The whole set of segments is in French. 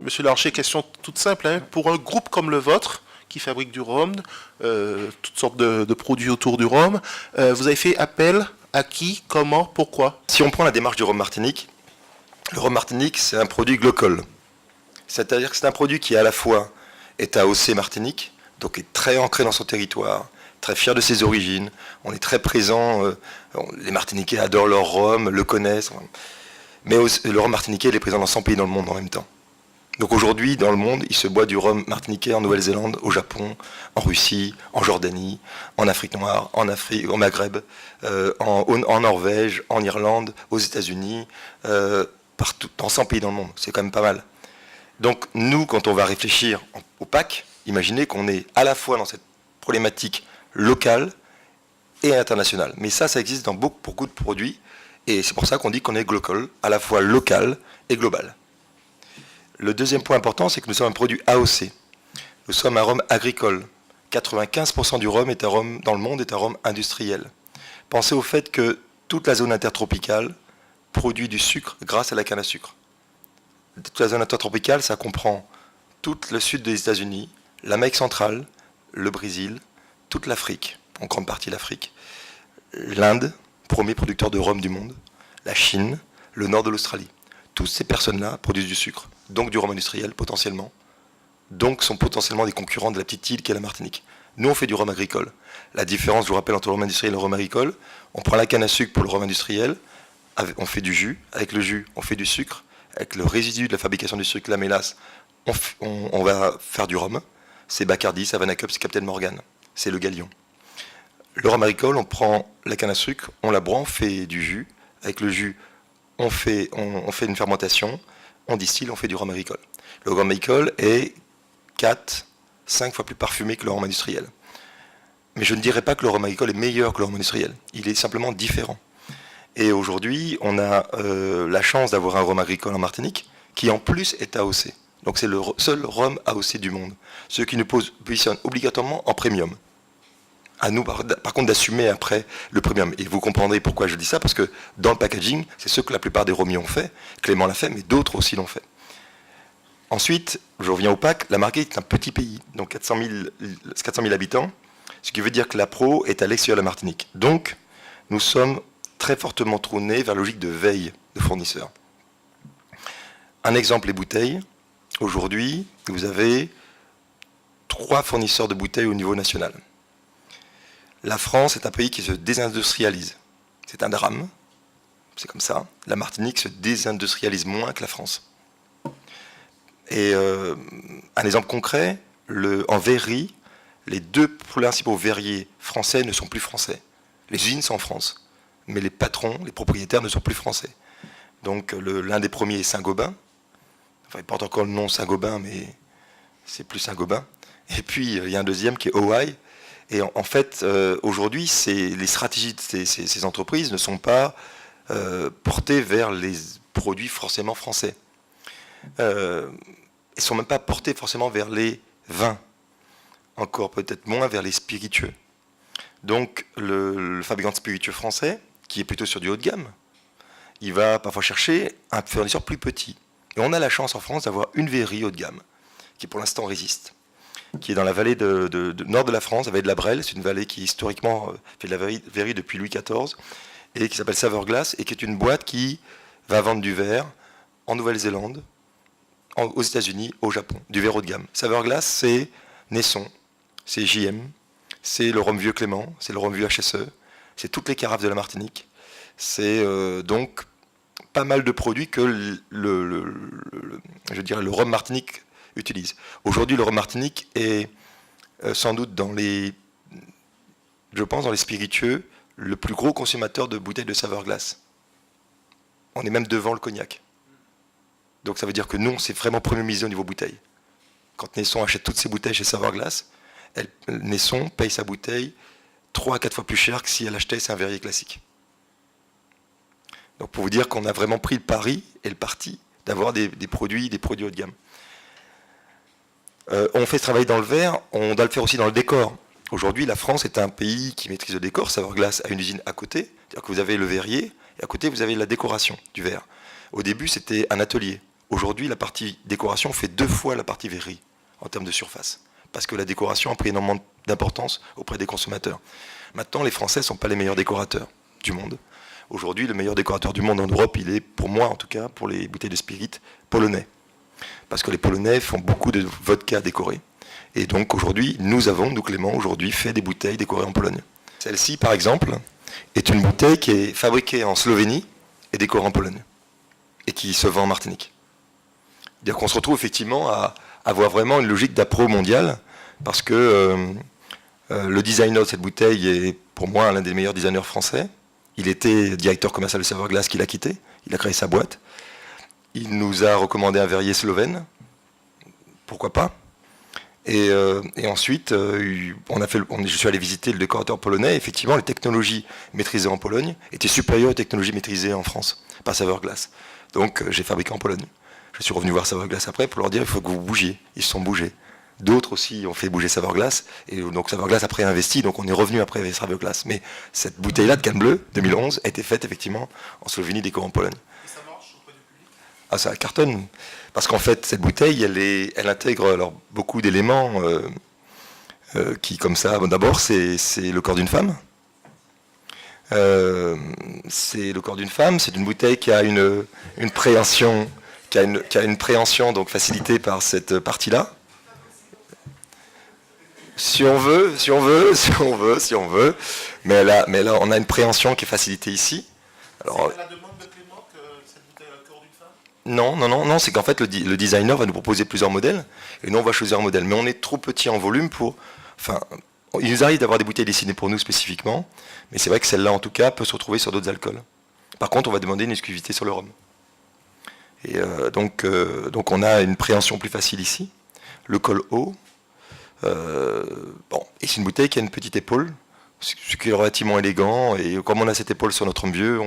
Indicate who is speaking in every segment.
Speaker 1: Monsieur Larcher, question toute simple, hein. Pour un groupe comme le vôtre, qui fabrique du rhum, toutes sortes de produits autour du rhum, vous avez fait appel à qui, comment, pourquoi?
Speaker 2: Si on prend la démarche du rhum Martinique, le rhum Martinique, c'est un produit glocol. C'est-à-dire que c'est un produit qui à la fois est AOC Martinique, donc est très ancré dans son territoire, très fier de ses origines, on est très présent, les Martiniquais adorent leur rhum, le connaissent, mais le rhum martiniquais il est présent dans 100 pays dans le monde en même temps. Donc aujourd'hui, dans le monde, il se boit du rhum martiniquais en Nouvelle-Zélande, au Japon, en Russie, en Jordanie, en Afrique noire, en Afrique, au Maghreb, en Norvège, en Irlande, aux États-Unis, partout, dans 100 pays dans le monde. C'est quand même pas mal. Donc nous, quand on va réfléchir au PAC, imaginez qu'on est à la fois dans cette problématique locale et internationale. Mais ça existe dans beaucoup de produits, et c'est pour ça qu'on dit qu'on est global, à la fois local et global. Le deuxième point important, c'est que nous sommes un produit AOC. Nous sommes un rhum agricole. 95% du rhum dans le monde est un rhum industriel. Pensez au fait que toute la zone intertropicale produit du sucre grâce à la canne à sucre. Toute la zone intertropicale, ça comprend tout le sud des États-Unis, l'Amérique centrale, le Brésil, toute l'Afrique, en grande partie l'Afrique, l'Inde, premier producteur de rhum du monde, la Chine, le nord de l'Australie. Toutes ces personnes-là produisent du sucre, donc du rhum industriel potentiellement, donc sont potentiellement des concurrents de la petite île qu'est la Martinique. Nous, on fait du rhum agricole. La différence, je vous rappelle, entre le rhum industriel et le rhum agricole, on prend la canne à sucre pour le rhum industriel, on fait du jus, avec le jus, on fait du sucre, avec le résidu de la fabrication du sucre, la mélasse, on va faire du rhum. C'est Bacardi, Savannah Cup, c'est Captain Morgan, c'est le Galion. Le rhum agricole, on prend la canne à sucre, on la broie, on fait du jus, avec le jus, on fait une fermentation, on distille, on fait du rhum agricole. Le rhum agricole est 4-5 fois plus parfumé que le rhum industriel. Mais je ne dirais pas que le rhum agricole est meilleur que le rhum industriel. Il est simplement différent. Et aujourd'hui, on a la chance d'avoir un rhum agricole en Martinique qui en plus est AOC. Donc c'est le seul rhum AOC du monde. Ce qui nous positionne obligatoirement en premium. À nous, par contre, d'assumer après le premium. Et vous comprendrez pourquoi je dis ça, parce que dans le packaging, c'est ce que la plupart des rhummiers ont fait. Clément l'a fait, mais d'autres aussi l'ont fait. Ensuite, je reviens au PAC. La Martinique est un petit pays, donc 400 000 habitants, ce qui veut dire que la Pro est à l'extérieur de la Martinique. Donc, nous sommes très fortement tournés vers la logique de veille de fournisseurs. Un exemple, les bouteilles. Aujourd'hui, vous avez 3 fournisseurs de bouteilles au niveau national. La France est un pays qui se désindustrialise. C'est un drame, c'est comme ça. La Martinique se désindustrialise moins que la France. Et un exemple concret, en verrerie, les 2 principaux verriers français ne sont plus français. Les usines sont en France, mais les patrons, les propriétaires ne sont plus français. Donc l'un des premiers est Saint-Gobain. Enfin, il porte encore le nom Saint-Gobain, mais c'est plus Saint-Gobain. Et puis il y a un deuxième qui est O-I. Et en fait, aujourd'hui, les stratégies de ces entreprises ne sont pas portées vers les produits forcément français. Elles ne sont même pas portées forcément vers les vins. Encore peut-être moins vers les spiritueux. Donc, le fabricant de spiritueux français, qui est plutôt sur du haut de gamme, il va parfois chercher un fournisseur plus petit. Et on a la chance en France d'avoir une verrerie haut de gamme, qui pour l'instant résiste, qui est dans la vallée nord de la France, la vallée de la Brelle. C'est une vallée qui historiquement fait de la verrerie depuis Louis XIV, et qui s'appelle Saveurglass, et qui est une boîte qui va vendre du verre en Nouvelle-Zélande, aux États-Unis, au Japon, du verre haut de gamme. Saveurglass, c'est Naisson, c'est JM, c'est le rhum vieux Clément, c'est le rhum vieux HSE, c'est toutes les carafes de la Martinique. C'est donc pas mal de produits que je dirais le rhum Martinique utilise. Aujourd'hui, le rhum Martinique est sans doute dans les spiritueux, le plus gros consommateur de bouteilles de Saveurglass. On est même devant le cognac. Donc ça veut dire que nous, on s'est vraiment premiumisé au niveau bouteille. Quand Naisson achète toutes ses bouteilles chez Saveurglass, Naisson paye sa bouteille 3 à 4 fois plus cher que si elle achetait un verrier classique. Donc pour vous dire qu'on a vraiment pris le pari et le parti d'avoir des produits haut de gamme. On fait ce travail dans le verre, on doit le faire aussi dans le décor. Aujourd'hui, la France est un pays qui maîtrise le décor. Saveurglass a une usine à côté, c'est-à-dire que vous avez le verrier, et à côté, vous avez la décoration du verre. Au début, c'était un atelier. Aujourd'hui, la partie décoration fait 2 fois la partie verrerie en termes de surface. Parce que la décoration a pris énormément d'importance auprès des consommateurs. Maintenant, les Français ne sont pas les meilleurs décorateurs du monde. Aujourd'hui, le meilleur décorateur du monde en Europe, il est, pour moi en tout cas, pour les bouteilles de spirit, polonais. Parce que les Polonais font beaucoup de vodka décorés. Et donc aujourd'hui, nous Clément, aujourd'hui, fait des bouteilles décorées en Pologne. Celle-ci, par exemple, est une bouteille qui est fabriquée en Slovénie et décorée en Pologne. Et qui se vend en Martinique. C'est-à-dire qu'on se retrouve effectivement à avoir vraiment une logique d'appro mondiale, parce que le designer de cette bouteille est pour moi l'un des meilleurs designers français. Il était directeur commercial de Savoir-Glace qu'il a quitté, il a créé sa boîte. Il nous a recommandé un verrier slovène, pourquoi pas. Et ensuite, je suis allé visiter le décorateur polonais. Effectivement, les technologies maîtrisées en Pologne étaient supérieures aux technologies maîtrisées en France par Savoir-Glace. Donc j'ai fabriqué en Pologne. Je suis revenu voir Savoir-Glace après pour leur dire il faut que vous bougiez. Ils se sont bougés. D'autres aussi ont fait bouger Savoir-Glace. Et donc Savoir-Glace après a investi, donc on est revenu après avec Savoir-Glace. Mais cette bouteille-là de Cannes Bleu 2011 a été faite effectivement en Slovénie, décorée en Pologne.
Speaker 1: Et ça marche auprès du public?
Speaker 2: Ah, ça cartonne. Parce qu'en fait, cette bouteille, elle intègre alors, beaucoup d'éléments qui, comme ça, bon, d'abord, c'est le corps d'une femme. C'est le corps d'une femme. C'est une bouteille qui a une préhension, qui a une préhension donc facilitée par cette partie-là. Si on veut. Mais là, on a une préhension qui est facilitée ici.
Speaker 1: Alors, c'est la demande de Clément que cette bouteille a le corps d'une femme?
Speaker 2: Non, c'est qu'en fait, le designer va nous proposer plusieurs modèles, et nous, on va choisir un modèle. Mais on est trop petit en volume pour... Enfin, il nous arrive d'avoir des bouteilles dessinées pour nous spécifiquement, mais c'est vrai que celle-là, en tout cas, peut se retrouver sur d'autres alcools. Par contre, on va demander une exclusivité sur le rhum. Et donc, on a une préhension plus facile ici, le col haut. Et c'est une bouteille qui a une petite épaule, ce qui est relativement élégant, et comme on a cette épaule sur notre vieux,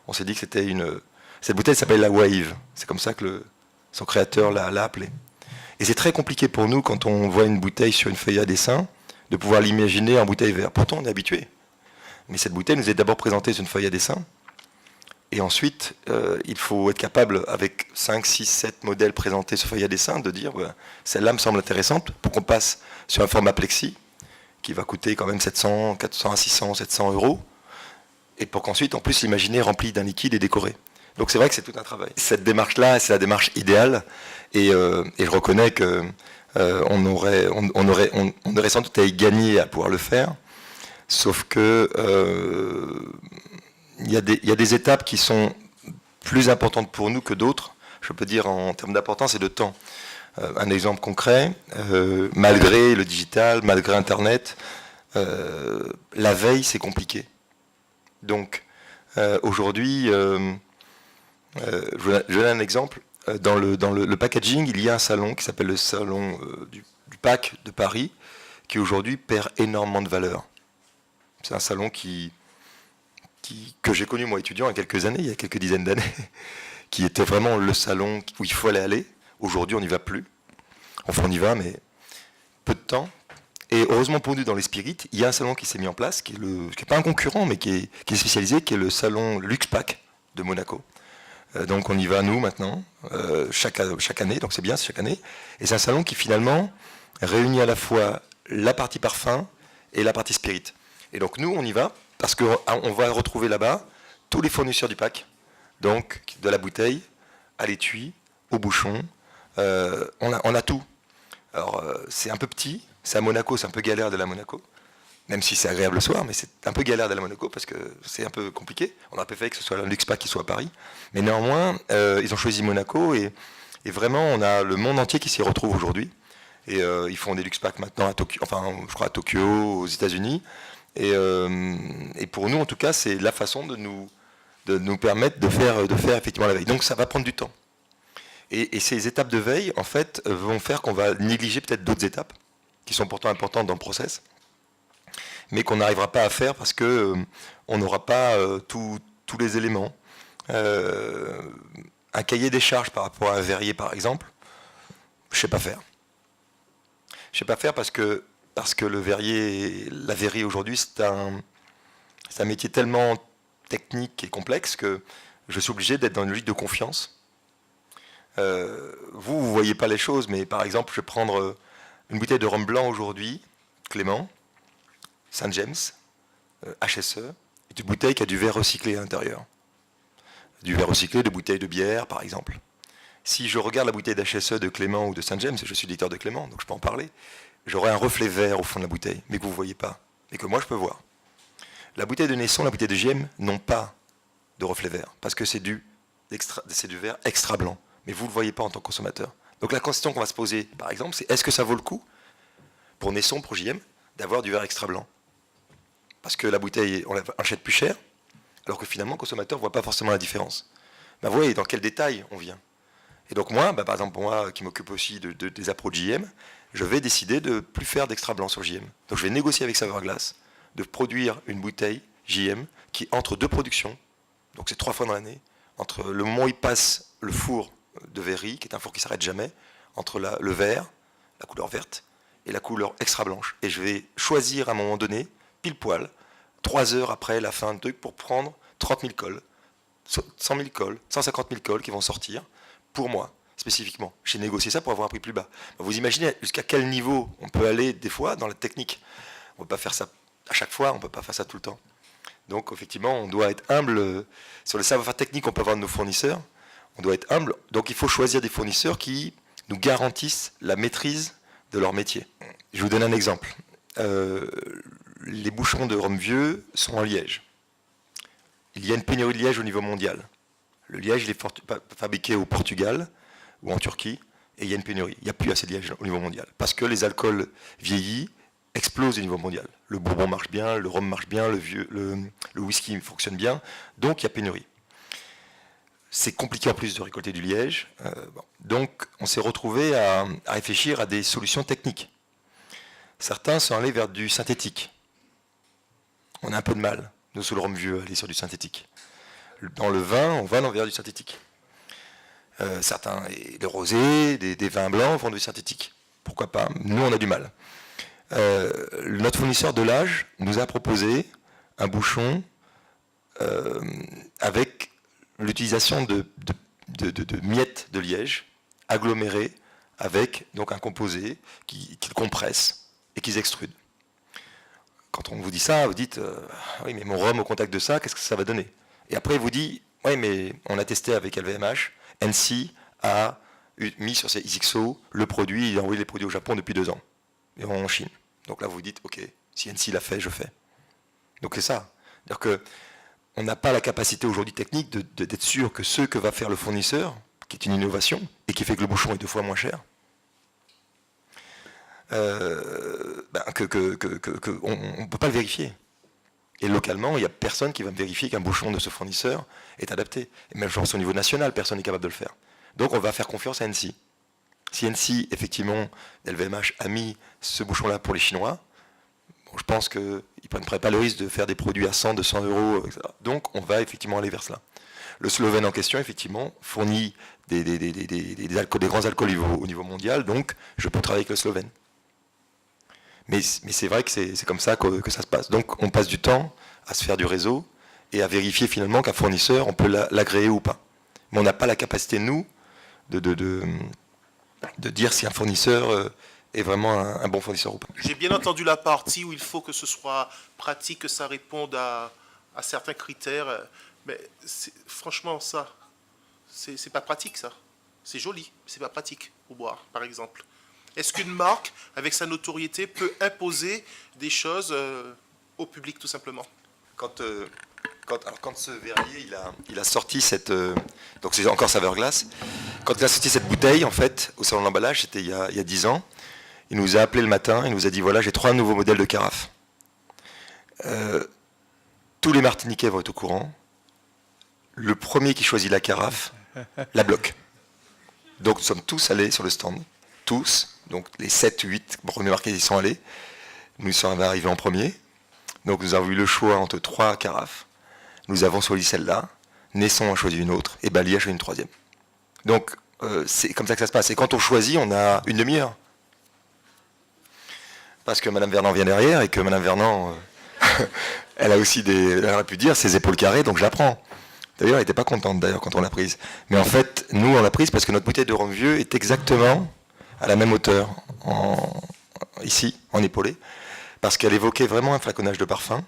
Speaker 2: on s'est dit que c'était une... Cette bouteille s'appelle la Wave, c'est comme ça que son créateur l'a appelée. Et c'est très compliqué pour nous, quand on voit une bouteille sur une feuille à dessin, de pouvoir l'imaginer en bouteille verte. Pourtant, on est habitué. Mais cette bouteille nous est d'abord présentée sur une feuille à dessin, et ensuite, il faut être capable, avec 5, 6, 7 modèles présentés sur feuille à dessin, de dire, celle-là me semble intéressante, pour qu'on passe sur un format plexi, qui va coûter quand même 700, 400 à 600, 700 euros, et pour qu'ensuite, on puisse l'imaginer rempli d'un liquide et décoré. Donc c'est vrai que c'est tout un travail. Cette démarche-là, c'est la démarche idéale, et je reconnais que on aurait sans doute à y gagner à pouvoir le faire, sauf que il y a des étapes qui sont plus importantes pour nous que d'autres, je peux dire en termes d'importance et de temps. Un exemple concret, malgré le digital, malgré Internet, la veille c'est compliqué. Donc aujourd'hui, je donne un exemple. Dans le packaging, il y a un salon qui s'appelle le salon du pack de Paris, qui aujourd'hui perd énormément de valeur. C'est un salon que j'ai connu moi étudiant il y a quelques années, il y a quelques dizaines d'années, qui était vraiment le salon où il fallait aller. Aujourd'hui, on n'y va plus. Enfin, on y va, mais peu de temps. Et heureusement pour nous, dans les spirites, il y a un salon qui s'est mis en place, qui n'est pas un concurrent, mais qui est spécialisé, qui est le salon Luxpack de Monaco. Donc on y va, nous, maintenant, chaque année, donc c'est bien, c'est chaque année. Et c'est un salon qui, finalement, réunit à la fois la partie parfum et la partie spirit. Et donc nous, on y va, parce qu'on va retrouver là-bas tous les fournisseurs du pack, donc de la bouteille à l'étui, au bouchon, on a tout. Alors c'est un peu petit, c'est à Monaco, c'est un peu galère d'aller à Monaco, même si c'est agréable le soir, mais c'est un peu galère d'aller à Monaco parce que c'est un peu compliqué. On a préféré que ce soit le Luxpack qui soit à Paris, mais néanmoins, ils ont choisi Monaco et vraiment on a le monde entier qui s'y retrouve aujourd'hui. Et ils font des Luxpack maintenant à Tokyo, enfin je crois à Tokyo, aux États-Unis. Et pour nous, en tout cas, c'est la façon de nous permettre de faire effectivement la veille. Donc ça va prendre du temps. Et ces étapes de veille, en fait, vont faire qu'on va négliger peut-être d'autres étapes, qui sont pourtant importantes dans le process, mais qu'on n'arrivera pas à faire parce qu'on n'aura pas tous les éléments. Un cahier des charges par rapport à un verrier, par exemple, je ne sais pas faire. Je ne sais pas faire parce que la verrerie aujourd'hui, c'est un métier tellement technique et complexe que je suis obligé d'être dans une logique de confiance. Vous voyez pas les choses, mais par exemple, je vais prendre une bouteille de rhum blanc aujourd'hui, Clément, Saint James, HSE, une bouteille qui a du verre recyclé à l'intérieur. Du verre recyclé de bouteilles de bière, par exemple. Si je regarde la bouteille d'HSE de Clément ou de Saint James, je suis éditeur de Clément, donc je peux en parler, j'aurai un reflet vert au fond de la bouteille, mais que vous ne voyez pas, et que moi je peux voir. La bouteille de Naisson, la bouteille de JM n'ont pas de reflet vert, parce que c'est du verre extra blanc, mais vous ne le voyez pas en tant que consommateur. Donc la question qu'on va se poser, par exemple, c'est est-ce que ça vaut le coup, pour Naisson, pour JM, d'avoir du verre extra blanc? Parce que la bouteille, on l'achète plus cher, alors que finalement, le consommateur ne voit pas forcément la différence. Ben, vous voyez dans quel détail on vient. Et donc moi, par exemple, moi qui m'occupe aussi des appros de JM, je vais décider de ne plus faire d'extra blanc sur JM. Donc je vais négocier avec Saverglass de produire une bouteille JM qui, entre deux productions, donc c'est 3 fois dans l'année, entre le moment où il passe le four de verrerie, qui est un four qui ne s'arrête jamais, entre le vert, la couleur verte, et la couleur extra blanche. Et je vais choisir à un moment donné, pile poil, 3 heures après la fin de truc, pour prendre 30 000 cols, 100 000 cols, 150 000 cols qui vont sortir pour moi, spécifiquement. J'ai négocié ça pour avoir un prix plus bas. Vous imaginez jusqu'à quel niveau on peut aller des fois dans la technique. On ne peut pas faire ça à chaque fois, on ne peut pas faire ça tout le temps. Donc effectivement, on doit être humble. Sur le savoir-faire technique qu'on peut avoir de nos fournisseurs, on doit être humble. Donc il faut choisir des fournisseurs qui nous garantissent la maîtrise de leur métier. Je vous donne un exemple. Les bouchons de rhum vieux sont en liège. Il y a une pénurie de liège au niveau mondial. Le liège, il est fabriqué au Portugal ou en Turquie, et il y a une pénurie. Il n'y a plus assez de liège au niveau mondial. Parce que les alcools vieillis explosent au niveau mondial. Le bourbon marche bien, le rhum marche bien, le whisky fonctionne bien, donc il y a pénurie. C'est compliqué en plus de récolter du liège. Donc on s'est retrouvé à réfléchir à des solutions techniques. Certains sont allés vers du synthétique. On a un peu de mal, nous, sous le rhum vieux, à aller sur du synthétique. Dans le vin, on va vers du synthétique. Certains, des rosés, des vins blancs font du synthétique. Pourquoi pas? Nous, on a du mal. Notre fournisseur de l'âge nous a proposé un bouchon avec l'utilisation de miettes de liège agglomérées avec donc un composé qu'ils compressent et qu'ils extrudent. Quand on vous dit ça, vous dites oui, mais mon rhum au contact de ça, qu'est-ce que ça va donner? Et après, il vous dit oui, mais on a testé avec LVMH, NC a mis sur ses XO le produit, il a envoyé les produits au Japon depuis 2 ans, et en Chine. Donc là, vous dites ok, si NC l'a fait, je fais. Donc c'est ça. C'est-à-dire que on n'a pas la capacité aujourd'hui technique d'être sûr que ce que va faire le fournisseur, qui est une innovation, et qui fait que le bouchon est 2 fois moins cher, on ne peut pas le vérifier. Et localement, il n'y a personne qui va vérifier qu'un bouchon de ce fournisseur est adapté. Et même je pense au niveau national, personne n'est capable de le faire. Donc on va faire confiance à NC. Si NC, effectivement, LVMH a mis ce bouchon-là pour les Chinois, bon, je pense qu'ils ne prennent pas le risque de faire des produits à 100, 200 euros, etc. Donc on va effectivement aller vers cela. Le Slovène en question, effectivement, fournit des grands alcools au niveau mondial, donc je peux travailler avec le Slovène. Mais c'est vrai que c'est comme ça que ça se passe. Donc on passe du temps à se faire du réseau et à vérifier finalement qu'un fournisseur, on peut l'agréer ou pas. Mais on n'a pas la capacité, nous, de dire si un fournisseur est vraiment un bon fournisseur ou pas.
Speaker 1: J'ai bien entendu la partie où il faut que ce soit pratique, que ça réponde à certains critères. Mais franchement, ça, c'est pas pratique, ça. C'est joli, mais c'est pas pratique pour boire, par exemple. Est-ce qu'une marque, avec sa notoriété, peut imposer des choses au public, tout simplement?
Speaker 2: Quand ce verrier il a sorti cette... donc c'est encore Saverglass. Quand il a sorti cette bouteille, en fait, au salon de l'emballage, c'était il y a 10 ans, il nous a appelé le matin, il nous a dit, voilà, j'ai 3 nouveaux modèles de carafes. Tous les Martiniquais vont être au courant. Le premier qui choisit la carafe, la bloque. Donc nous sommes tous allés sur le stand. Tous. Donc les 7, 8 premiers marqués y sont allés. Nous sommes arrivés en premier. Donc nous avons eu le choix entre 3 carafes. Nous avons choisi celle-là. Naisson a choisi une autre. Et Bali a choisi une 3e. Donc c'est comme ça que ça se passe. Et quand on choisit, on a une demi-heure. Parce que Madame Vernant vient derrière et que Madame Vernant, elle a aussi elle aurait pu dire ses épaules carrées, donc je la prends. D'ailleurs, elle n'était pas contente d'ailleurs quand on l'a prise. Mais en fait, nous, on l'a prise parce que notre bouteille de rhum vieux est exactement à la même hauteur, ici, en épaulé, parce qu'elle évoquait vraiment un flaconnage de parfum.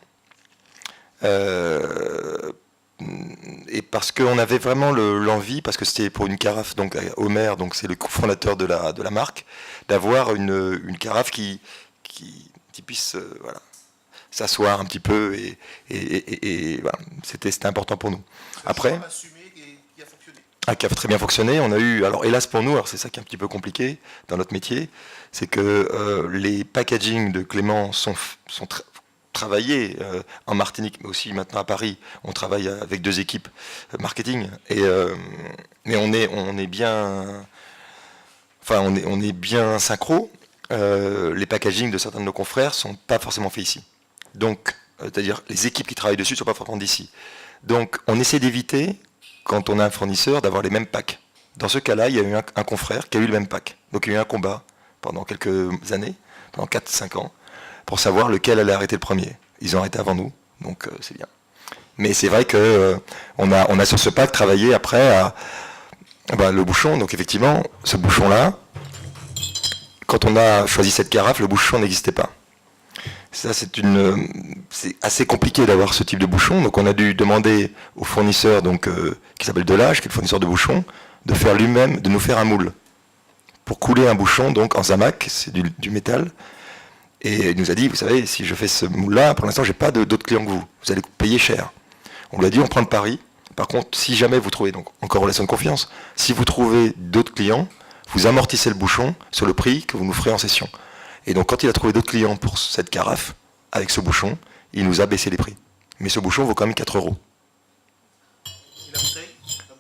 Speaker 2: Et parce qu'on avait vraiment l'envie, parce que c'était pour une carafe, donc Homer, donc c'est le cofondateur de la marque, d'avoir une carafe qui puisse voilà, s'asseoir un petit peu, et voilà, c'était important pour nous. Après, qui a très bien fonctionné. On a eu, alors hélas pour nous, alors c'est ça qui est un petit peu compliqué dans notre métier, c'est que les packaging de Clément sont travaillés en Martinique, mais aussi maintenant à Paris. On travaille avec 2 équipes marketing, mais on est bien, enfin on est bien synchro. Les packaging de certains de nos confrères sont pas forcément faits ici. Donc, c'est-à-dire les équipes qui travaillent dessus ne sont pas forcément d'ici. Donc, on essaie d'éviter, quand on a un fournisseur, d'avoir les mêmes packs. Dans ce cas-là, il y a eu un confrère qui a eu le même pack. Donc, il y a eu un combat pendant quelques années, pendant 4-5 ans, pour savoir lequel allait arrêter le premier. Ils ont arrêté avant nous, donc c'est bien. Mais c'est vrai qu'on a sur ce pack travaillé après le bouchon. Donc, effectivement, ce bouchon-là, quand on a choisi cette carafe, le bouchon n'existait pas. Ça, c'est assez compliqué d'avoir ce type de bouchon. Donc, on a dû demander au fournisseur, qui s'appelle Delage, qui est le fournisseur de bouchons, de faire lui-même, de nous faire un moule pour couler un bouchon, donc en zamac, c'est du métal. Et il nous a dit, vous savez, si je fais ce moule-là, pour l'instant, j'ai pas d'autres clients que vous. Vous allez payer cher. On lui a dit, on prend le pari. Par contre, si jamais vous trouvez, donc encore relation de confiance, si vous trouvez d'autres clients, vous amortissez le bouchon sur le prix que vous nous ferez en session. Et donc, quand il a trouvé d'autres clients pour cette carafe, avec ce bouchon, il nous a baissé les prix. Mais ce bouchon vaut quand même 4 €.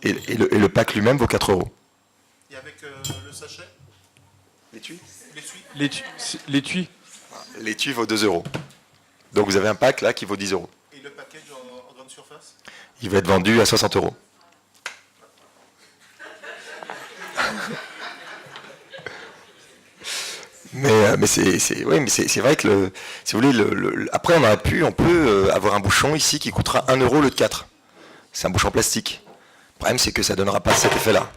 Speaker 2: Et le pack lui-même vaut 4 €.
Speaker 1: Et avec le sachet?
Speaker 2: L'étui?
Speaker 3: L'étui.
Speaker 2: L'étui vaut 2 €. Donc, vous avez un pack là qui vaut 10 €.
Speaker 1: Et le package en grande surface?
Speaker 2: Il va être vendu à 60 €. Mais c'est vrai que si vous voulez, après on peut avoir un bouchon ici qui coûtera 1 € au lieu de 4. C'est un bouchon plastique. Le problème c'est que ça ne donnera pas cet effet-là.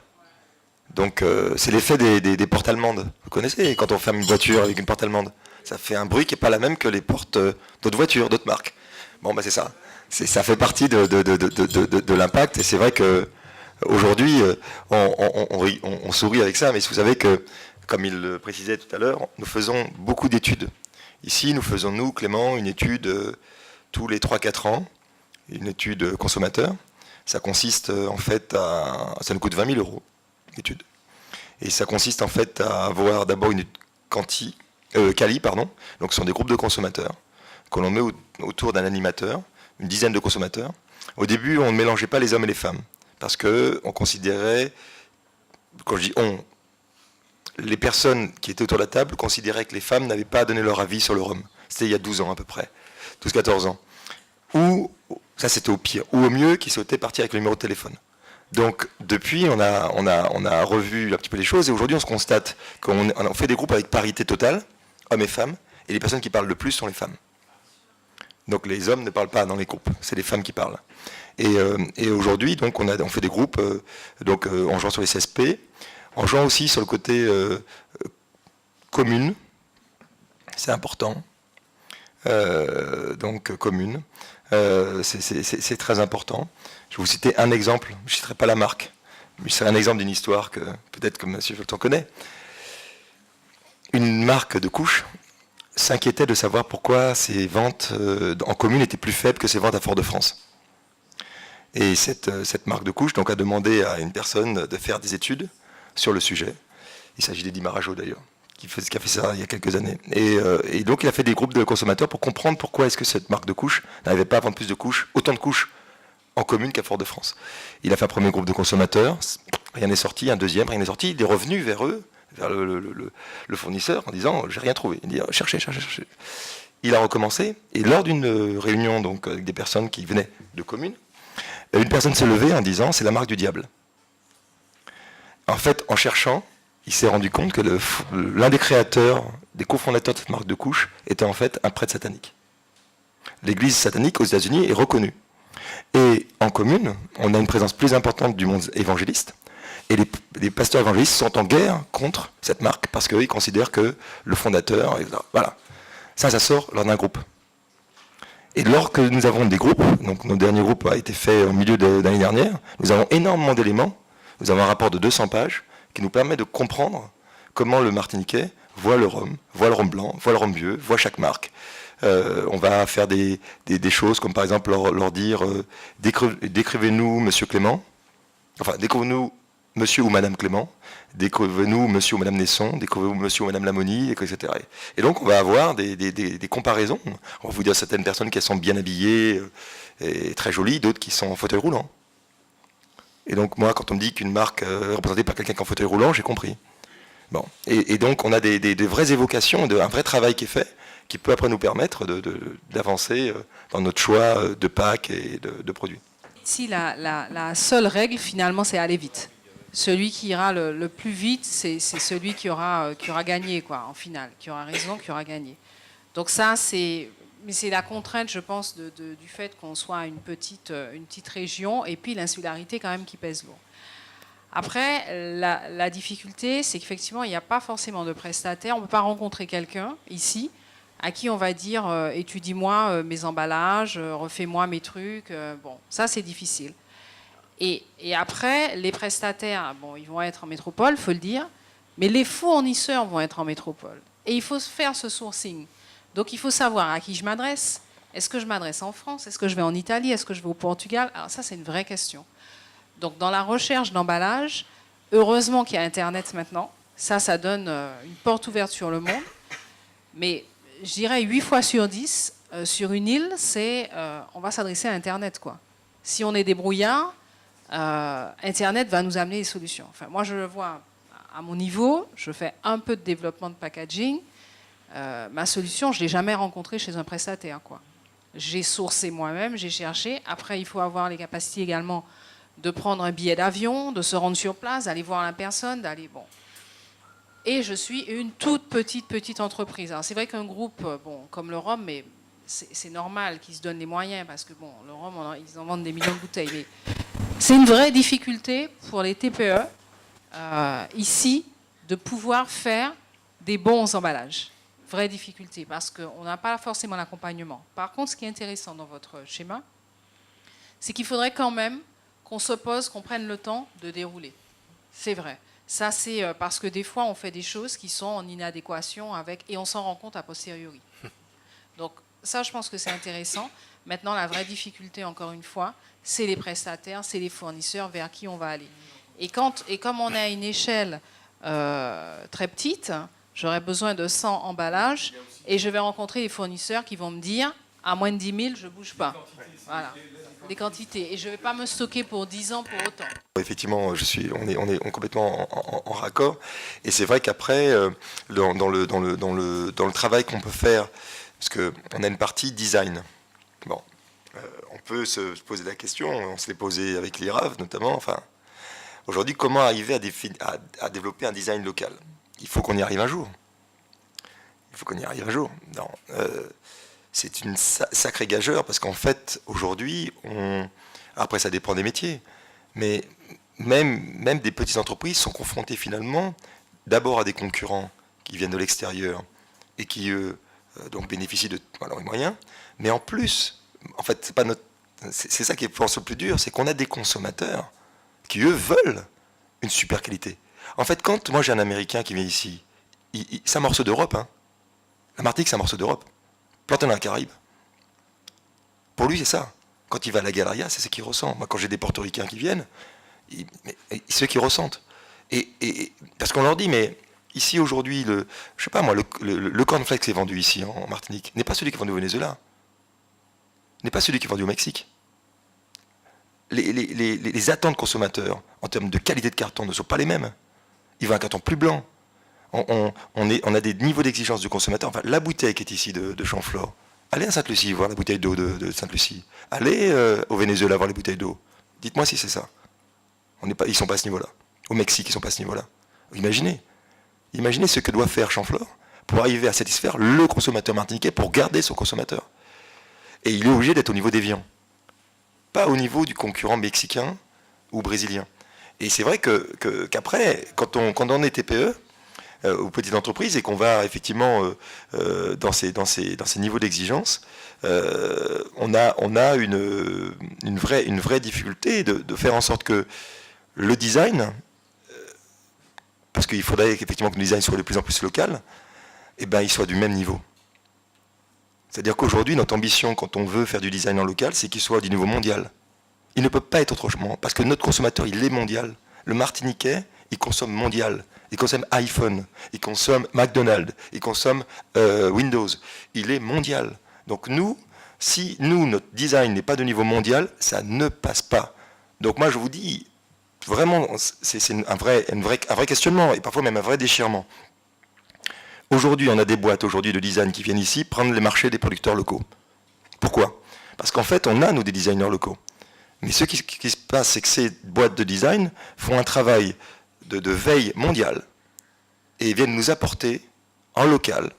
Speaker 2: Donc c'est l'effet des portes allemandes. Vous connaissez quand on ferme une voiture avec une porte allemande, ça fait un bruit qui n'est pas la même que les portes d'autres voitures, d'autres marques. Bon c'est ça. Ça fait partie de l'impact, et c'est vrai que aujourd'hui on sourit avec ça, mais vous savez que, comme il le précisait tout à l'heure, nous faisons beaucoup d'études. Ici, nous faisons, nous, Clément, une étude tous les 3-4 ans, une étude consommateur. Ça consiste en fait ça nous coûte 20 000 €, l'étude. Et ça consiste en fait à avoir d'abord une quali, donc ce sont des groupes de consommateurs, que l'on met autour d'un animateur, une dizaine de consommateurs. Au début, on ne mélangeait pas les hommes et les femmes, parce qu'on considérait, quand je dis on, les personnes qui étaient autour de la table considéraient que les femmes n'avaient pas donné leur avis sur le rhum. C'était il y a 12 ans à peu près, 12-14 ans. Ou, ça c'était au pire, ou au mieux, qui souhaitaient partir avec le numéro de téléphone. Donc depuis, on a revu un petit peu les choses, et aujourd'hui on se constate qu'on fait des groupes avec parité totale, hommes et femmes, et les personnes qui parlent le plus sont les femmes. Donc les hommes ne parlent pas dans les groupes, c'est les femmes qui parlent. Et aujourd'hui, donc on fait des groupes en jouant sur les CSP, en jouant aussi sur le côté commune, c'est important. Commune, c'est très important. Je vais vous citer un exemple, je ne citerai pas la marque, mais c'est un exemple d'une histoire que peut-être que M. Fulton connaît. Une marque de couches s'inquiétait de savoir pourquoi ses ventes en commune étaient plus faibles que ses ventes à Fort-de-France. Et cette marque de couches donc, a demandé à une personne de faire des études sur le sujet. Il s'agit d'Eddie Marajo d'ailleurs, qui a fait ça il y a quelques années. Et donc il a fait des groupes de consommateurs pour comprendre pourquoi est-ce que cette marque de couches n'arrivait pas à vendre plus de couches, autant de couches en commune qu'à Fort-de-France. Il a fait un premier groupe de consommateurs, rien n'est sorti, un deuxième, rien n'est sorti, il est revenu vers eux, vers le fournisseur, en disant j'ai rien trouvé. Il dit cherchez. Il a recommencé, et lors d'une réunion donc, avec des personnes qui venaient de communes, une personne s'est levée en disant c'est la marque du diable. En fait, en cherchant, il s'est rendu compte que l'un des créateurs, des cofondateurs de cette marque de couches, était en fait un prêtre satanique. L'église satanique aux États-Unis est reconnue. Et en commune, on a une présence plus importante du monde évangéliste. Et les pasteurs évangélistes sont en guerre contre cette marque parce qu'ils considèrent que le fondateur, voilà. Ça sort lors d'un groupe. Et lors que nous avons des groupes, donc notre dernier groupe a été fait au milieu de l'année dernière, nous avons énormément d'éléments. Nous avons un rapport de 200 pages qui nous permet de comprendre comment le Martiniquais voit le rhum blanc, voit le rhum vieux, voit chaque marque. On va faire des choses comme par exemple leur dire décrivez-nous Monsieur Clément, enfin décrivez-nous Monsieur ou Madame Clément, décrivez-nous Monsieur ou Madame Nesson, décrivez-nous Monsieur ou Madame Lamoni, etc. Et donc on va avoir des comparaisons. On va vous dire certaines personnes qui sont bien habillées et très jolies, d'autres qui sont en fauteuil roulant. Et donc moi, quand on me dit qu'une marque est représentée par quelqu'un qui est en fauteuil roulant, j'ai compris. Bon. Et donc on a des vraies évocations, un vrai travail qui est fait, qui peut après nous permettre d'avancer dans notre choix de packs et de produits.
Speaker 4: Ici, la seule règle, finalement, c'est aller vite. Celui qui ira le plus vite, c'est celui qui aura gagné, quoi, en finale, qui aura raison, qui aura gagné. Donc ça, c'est la contrainte, je pense, du fait qu'on soit une petite région, et puis l'insularité quand même qui pèse lourd. Après, la difficulté, c'est qu'effectivement, il n'y a pas forcément de prestataire. On ne peut pas rencontrer quelqu'un ici à qui on va dire étudie-moi mes emballages, refais-moi mes trucs. Bon, ça, c'est difficile. Et après, les prestataires, bon, ils vont être en métropole, il faut le dire, mais les fournisseurs vont être en métropole. Et il faut faire ce sourcing. Donc, il faut savoir à qui je m'adresse. Est-ce que je m'adresse en France? Est-ce que je vais en Italie? Est-ce que je vais au Portugal? Alors ça, c'est une vraie question. Donc, dans la recherche d'emballage, heureusement qu'il y a Internet maintenant. Ça donne une porte ouverte sur le monde. Mais je dirais 8 fois sur 10, sur une île, on va s'adresser à Internet, quoi. Si on est débrouillard, Internet va nous amener des solutions. Enfin, moi, je le vois à mon niveau. Je fais un peu de développement de packaging. Ma solution, je ne l'ai jamais rencontrée chez un prestataire, quoi. J'ai sourcé moi-même, j'ai cherché. Après, il faut avoir les capacités également de prendre un billet d'avion, de se rendre sur place, d'aller voir la personne, d'aller... Bon. Et je suis une toute petite entreprise. Alors, c'est vrai qu'un groupe comme le rhum, mais c'est normal qu'ils se donnent les moyens, parce que bon, le rhum, ils en vendent des millions de bouteilles. Mais c'est une vraie difficulté pour les TPE, ici, de pouvoir faire des bons emballages. Vraie difficulté, parce qu'on n'a pas forcément l'accompagnement. Par contre, ce qui est intéressant dans votre schéma, c'est qu'il faudrait quand même qu'on se pose, qu'on prenne le temps de dérouler. C'est vrai. Ça, c'est parce que des fois, on fait des choses qui sont en inadéquation avec, et on s'en rend compte a posteriori. Donc, ça, je pense que c'est intéressant. Maintenant, la vraie difficulté, encore une fois, c'est les prestataires, c'est les fournisseurs vers qui on va aller. Et comme on est à une échelle très petite, j'aurai besoin de 100 emballages et je vais rencontrer des fournisseurs qui vont me dire à moins de 10 000, je ne bouge pas. Voilà. Des quantités. Et je ne vais pas me stocker pour 10 ans pour autant.
Speaker 2: Effectivement, on est complètement en raccord. Et c'est vrai qu'après, dans le travail qu'on peut faire, parce qu'on a une partie design. Bon, on peut se poser la question, on se l'est posé avec l'IRAV notamment. Enfin, aujourd'hui, comment arriver à développer un design local? Il faut qu'on y arrive un jour. Non, c'est une sacrée gageure parce qu'en fait, aujourd'hui, après ça dépend des métiers, mais même des petites entreprises sont confrontées finalement d'abord à des concurrents qui viennent de l'extérieur et qui, eux, donc bénéficient de leurs moyens, mais en plus, en fait, c'est ça qui est le plus dur, c'est qu'on a des consommateurs qui, eux, veulent une super qualité. En fait, quand moi j'ai un Américain qui vient ici, c'est un morceau d'Europe, hein. La Martinique, c'est un morceau d'Europe. Planté dans la Caraïbe. Pour lui, c'est ça. Quand il va à la Galeria, c'est ce qu'il ressent. Moi, quand j'ai des portoricains qui viennent, c'est ce qu'ils ressentent. Et parce qu'on leur dit, mais ici, aujourd'hui, le cornflakes qui est vendu ici, en Martinique, n'est pas celui qui est vendu au Venezuela. N'est pas celui qui est vendu au Mexique. Les attentes consommateurs, en termes de qualité de carton, ne sont pas les mêmes. Il veut un carton plus blanc. On a des niveaux d'exigence du consommateur. Enfin, la bouteille qui est ici de Chamflore, allez à Sainte-Lucie voir la bouteille d'eau de Sainte-Lucie. Allez au Venezuela voir les bouteilles d'eau. Dites-moi si c'est ça. Ils ne sont pas à ce niveau-là. Au Mexique, ils ne sont pas à ce niveau-là. Imaginez ce que doit faire Chamflore pour arriver à satisfaire le consommateur martiniquais, pour garder son consommateur. Et il est obligé d'être au niveau d'Évian. pas au niveau du concurrent mexicain ou brésilien. Et c'est vrai qu'après, quand on est TPE, ou petite entreprise, et qu'on va effectivement dans ces niveaux d'exigence, on a une vraie difficulté de faire en sorte que le design, parce qu'il faudrait effectivement que le design soit de plus en plus local, il soit du même niveau. C'est-à-dire qu'aujourd'hui, notre ambition, quand on veut faire du design en local, c'est qu'il soit du niveau mondial. Il ne peut pas être autrement, parce que notre consommateur, il est mondial. Le Martiniquais, il consomme mondial. Il consomme iPhone, il consomme McDonald's, il consomme Windows. Il est mondial. Donc si notre design n'est pas de niveau mondial, ça ne passe pas. Donc moi, je vous dis, vraiment, c'est un vrai questionnement, et parfois même un vrai déchirement. Aujourd'hui, on a des boîtes de design qui viennent ici prendre les marchés des producteurs locaux. Pourquoi ? Parce qu'en fait, on a, nous, des designers locaux. Mais ce qui se passe, c'est que ces boîtes de design font un travail de veille mondiale et viennent nous apporter, en local,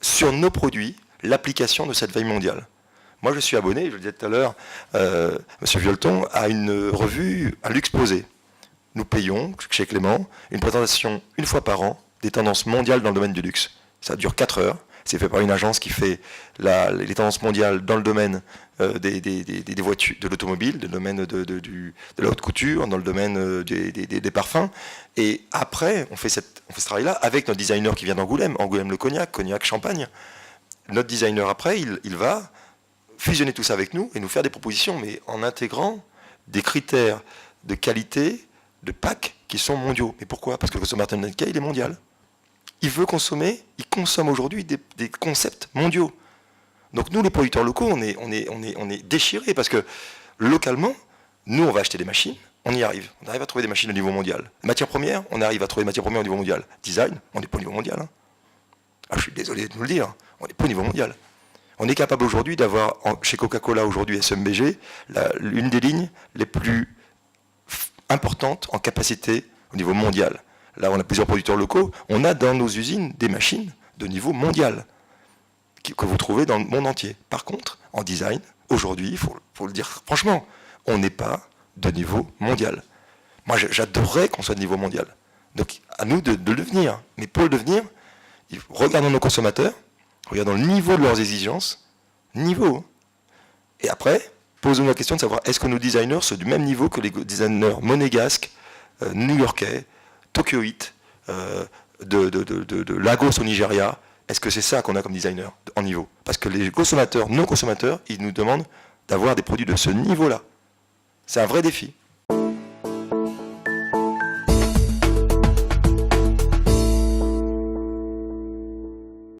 Speaker 2: sur nos produits, l'application de cette veille mondiale. Moi, je suis abonné, je le disais tout à l'heure, M. Violeton, à une revue, à l'Exposé. Nous payons, chez Clément, une présentation une fois par an des tendances mondiales dans le domaine du luxe. Ça dure 4 heures. C'est fait par une agence qui fait les tendances mondiales dans le domaine des voitures, de l'automobile, dans le domaine de la haute couture, dans le domaine des parfums. Et après, on fait ce travail-là avec notre designer qui vient d'Angoulême, Angoulême le Cognac, Champagne. Notre designer, après, il va fusionner tout ça avec nous et nous faire des propositions, mais en intégrant des critères de qualité, de PAC qui sont mondiaux. Mais pourquoi ? Parce que le consommateur américain, il est mondial. Il veut consommer, il consomme aujourd'hui des concepts mondiaux. Donc nous, les producteurs locaux, on est déchirés parce que localement, nous, on va acheter des machines, on y arrive. On arrive à trouver des machines au niveau mondial. Matières premières, on arrive à trouver des matières premières au niveau mondial. Design, on n'est pas au niveau mondial. Hein. Ah, je suis désolé de nous le dire, on n'est pas au niveau mondial. On est capable aujourd'hui d'avoir, chez Coca-Cola aujourd'hui SMBG, l'une des lignes les plus importantes en capacité au niveau mondial. Là, on a plusieurs producteurs locaux. On a dans nos usines des machines de niveau mondial que vous trouvez dans le monde entier. Par contre, en design, aujourd'hui, il faut le dire franchement, on n'est pas de niveau mondial. Moi, j'adorerais qu'on soit de niveau mondial. Donc, à nous de le devenir. Mais pour le devenir, regardons nos consommateurs, regardons le niveau de leurs exigences, et après, posons-nous la question de savoir est-ce que nos designers sont du même niveau que les designers monégasques, new-yorkais, tokyoïtes, de Lagos au Nigeria. Est-ce que c'est ça qu'on a comme designer en niveau ? Parce que les consommateurs, nos consommateurs, ils nous demandent d'avoir des produits de ce niveau-là. C'est un vrai défi.